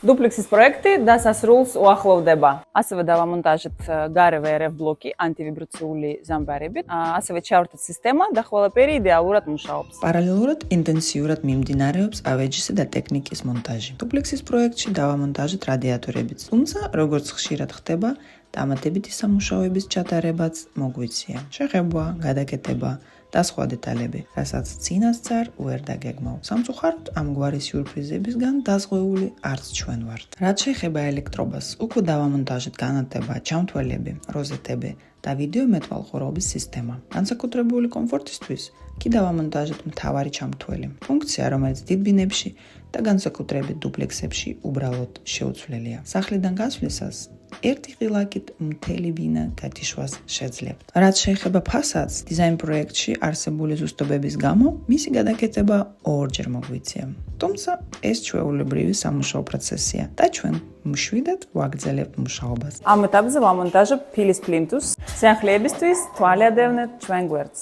Duplexis პროექტი დასასრულს უახლოვდება. ასევე დავამონტაჟეთ გარე VRF ბლოკი ანტივიბრაციული ზამბარებით. ასევე ჩავერთეთ სისტემა და ყველაფერი იდეალურად მუშაობს. პარალელურად ინტენსიურად მიმდინარეობს AVG-სა და ტექნიკის მონტაჟი. Duplexis პროექტში დავამონტაჟეთ რადიატორებიც. თუმცა, როგორც ხშირად ხდება, დამატებითი სამუშაოების ჩატარებაც მოგვიწია. შეხება, გადაკეთება და სხვა დეტალები, რასაც წინასწარ ვერ დაგეგმავ. სამწუხაროდ, ამგვარი სიურპრიზებისგან დაზღვეული არც ჩვენ ვართ. რაც შეეხება ელექტრობას, უკვე დავამონტაჟეთ განათება, ჩამთვალები, როზეტები და ვიდეო მეტვალყურობის სისტემა. განსაკუთრებული კომფორტისთვის კი დავამონტაჟეთ მთავარი ჩამთველი. ფუნქცია, რომელიც დიდ ბინებში და განსაკუთრებით დუპლექსებში უბრალოდ შეუცვლელია. სახლიდან გასვლისას ერთი ღილაკით მთელი ბინა გათიშვას შეძლებთ. რაც შეეხება ფასადს, დიზაინ პროექტში არსებული ზუსტობების გამო მისი გადაკეთება ორჯერ მოგვიწია. თუმცა ეს ჩვეულებრივი სამუშაო პროცესია და ჩვენ მშვიდად ვაგრძელებთ მუშაობას. ამ ეტაპზე ვამონტაჟებ ფილის პლინთუსს. სიახლეებისთვის თვალე ადევნეთ ჩვენ გვერდს.